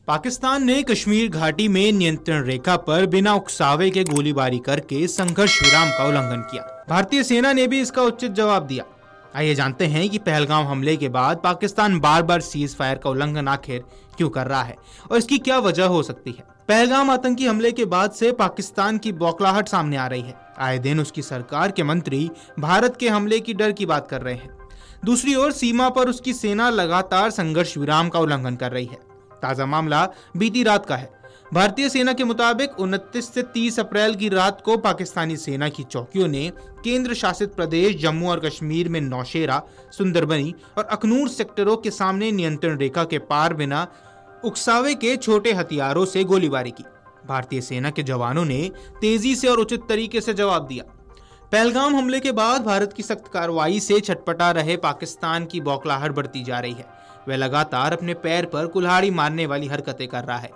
पाकिस्तान ने कश्मीर घाटी में नियंत्रण रेखा पर बिना उकसावे के गोलीबारी करके संघर्ष विराम का उल्लंघन किया। भारतीय सेना ने भी इसका उचित जवाब दिया। आइए जानते हैं कि पहलगाम हमले के बाद पाकिस्तान बार बार सीज फायर का उल्लंघन आखिर क्यों कर रहा है और इसकी क्या वजह हो सकती है। पहलगाम आतंकी हमले के बाद से पाकिस्तान की बौखलाहट सामने आ रही है। आए दिन उसकी सरकार के मंत्री भारत के हमले की डर की बात कर रहे हैं। दूसरी ओर सीमा पर उसकी सेना लगातार संघर्ष विराम का उल्लंघन कर रही है। ताजा मामला बीती रात का है। भारतीय सेना के मुताबिक 29 से 30 अप्रैल की रात को पाकिस्तानी सेना की चौकियों ने केंद्र शासित प्रदेश जम्मू और कश्मीर में नौशेरा, सुंदरबनी और अखनूर सेक्टरों के सामने नियंत्रण रेखा के पार बिना उकसावे के छोटे हथियारों से गोलीबारी की। भारतीय सेना के जवानों ने तेजी से और उचित तरीके से जवाब दिया। पहलगाम हमले के बाद भारत की सख्त कार्रवाई से छटपटा रहे पाकिस्तान की बौखलाहट बढ़ती जा रही है। वह लगातार अपने पैर पर कुल्हाड़ी मारने वाली हरकतें कर रहा है।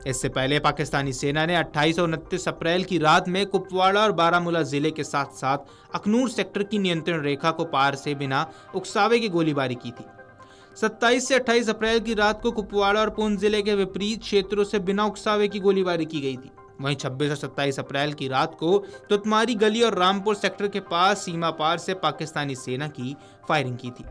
इससे पहले पाकिस्तानी सेना ने 28 और 29 अप्रैल की रात में कुपवाड़ा और बारामूला जिले के साथ साथ अखनूर सेक्टर की नियंत्रण रेखा को पार से बिना उकसावे की गोलीबारी की थी। 27 से 28 अप्रैल की रात को कुपवाड़ा और पूंछ जिले के विपरीत क्षेत्रों से बिना उकसावे की गोलीबारी की गई थी। वहीं 26 और 27 अप्रैल की रात को तुतमारी गली और रामपुर सेक्टर के पास सीमा पार से पाकिस्तानी सेना की फायरिंग की थी।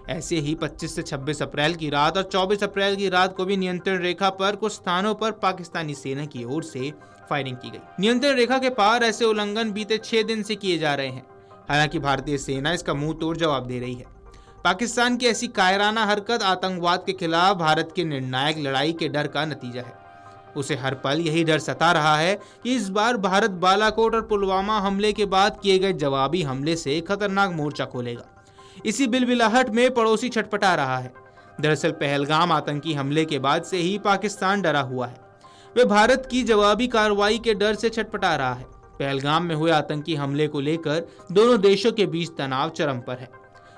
ऐसे ही 25 से 26 अप्रैल की रात और 24 अप्रैल की रात को भी नियंत्रण रेखा पर कुछ स्थानों पर पाकिस्तानी सेना की ओर से फायरिंग की गई। नियंत्रण रेखा के पार ऐसे उल्लंघन बीते 6 दिन से किए जा रहे हैं। हालांकि भारतीय सेना इसका मुंह तोड़ जवाब दे रही है। पाकिस्तान की ऐसी कायराना हरकत आतंकवाद के खिलाफ भारत की निर्णायक लड़ाई के डर का नतीजा है। उसे हर पल यही डर सता रहा है कि इस बार भारत बालाकोट और पुलवामा हमले के बाद किए गए जवाबी हमले से खतरनाक मोर्चा खोलेगा। इसी बिलबिलाहट में पड़ोसी छटपटा रहा है। दरअसल पहलगाम आतंकी हमले के बाद से ही पाकिस्तान डरा हुआ है। वह भारत की जवाबी कार्रवाई के डर से छटपटा रहा है। पहलगाम में हुए आतंकी हमले को लेकर दोनों देशों के बीच तनाव चरम पर है।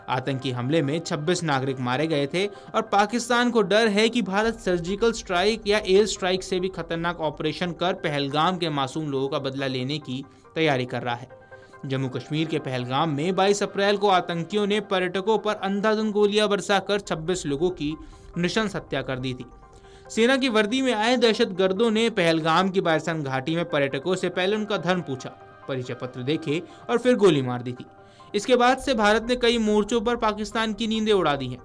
आतंकी हमले में 26 नागरिक मारे गए थे और पाकिस्तान को डर है कि भारत सर्जिकल स्ट्राइक या एयर स्ट्राइक से भी खतरनाक ऑपरेशन कर पहलगाम के मासूम लोगों का बदला लेने की तैयारी कर रहा है। जम्मू कश्मीर के पहलगाम में 22 अप्रैल को आतंकियों ने पर्यटकों पर अंधाधुंध गोलियां बरसाकर 26 लोगों की नृशंस हत्या कर दी थी। सेना की वर्दी में आए दहशतगर्दों ने पहलगाम की बायसन घाटी में पर्यटकों से पहले उनका धर्म पूछा, परिचय पत्र देखे और फिर गोली मार दी थी। इसके बाद से भारत ने कई मोर्चों पर पाकिस्तान की नींदें उड़ा दी हैं।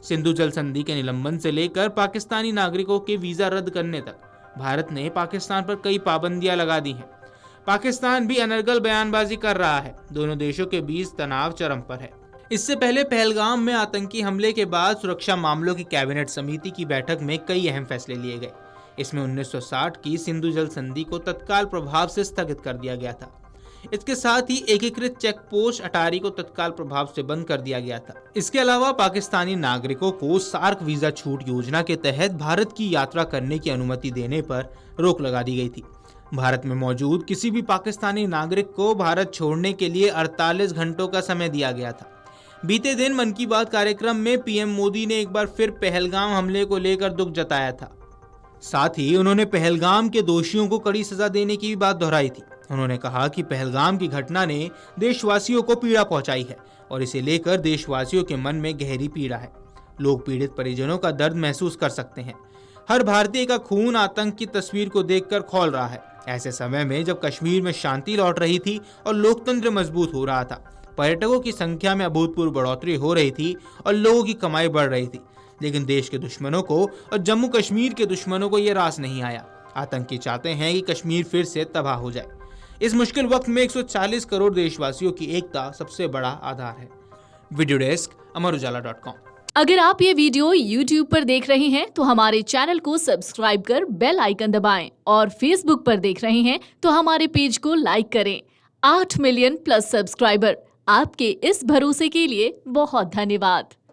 सिंधु जल संधि के निलंबन से लेकर पाकिस्तानी नागरिकों के वीजा रद्द करने तक भारत ने पाकिस्तान पर कई पाबंदियां लगा दी हैं। पाकिस्तान भी अनर्गल बयानबाजी कर रहा है। दोनों देशों के बीच तनाव चरम पर है। इससे पहले पहलगाम में आतंकी हमले के बाद सुरक्षा मामलों की कैबिनेट समिति की बैठक में कई अहम फैसले लिए गए। इसमें 1960 की सिंधु जल संधि को तत्काल प्रभाव से स्थगित कर दिया गया था। इसके साथ ही एकीकृत चेक पोस्ट अटारी को तत्काल प्रभाव से बंद कर दिया गया था। इसके अलावा पाकिस्तानी नागरिकों को सार्क वीजा छूट योजना के तहत भारत की यात्रा करने की अनुमति देने पर रोक लगा दी गई थी। भारत में मौजूद किसी भी पाकिस्तानी नागरिक को भारत छोड़ने के लिए 48 घंटों का समय दिया गया था। बीते दिन मन की बात कार्यक्रम में पीएम मोदी ने एक बार फिर पहलगाम हमले को लेकर दुख जताया था। साथ ही उन्होंने पहलगाम के दोषियों को कड़ी सजा देने की भी बात दोहराई थी। उन्होंने कहा कि पहलगाम की घटना ने देशवासियों को पीड़ा पहुंचाई है और इसे लेकर देशवासियों के मन में गहरी पीड़ा है। लोग पीड़ित परिजनों का दर्द महसूस कर सकते हैं। हर भारतीय का खून आतंक की तस्वीर को देखकर खौल रहा है। ऐसे समय में जब कश्मीर में शांति लौट रही थी और लोकतंत्र मजबूत हो रहा था, पर्यटकों की संख्या में अभूतपूर्व बढ़ोतरी हो रही थी और लोगों की कमाई बढ़ रही थी, लेकिन देश के दुश्मनों को और जम्मू कश्मीर के दुश्मनों को यह रास नहीं आया। आतंकी चाहते हैं कि कश्मीर फिर से तबाह हो जाए। इस मुश्किल वक्त में 140 करोड़ देशवासियों की एकता सबसे बड़ा आधार है। वीडियो डेस्क अमरउजाला.com। अगर आप ये वीडियो YouTube पर देख रहे हैं तो हमारे चैनल को सब्सक्राइब कर बेल आइकन दबाएं और Facebook पर देख रहे हैं तो हमारे पेज को लाइक करें। 8 मिलियन प्लस सब्सक्राइबर, आपके इस भरोसे के लिए बहुत धन्यवाद।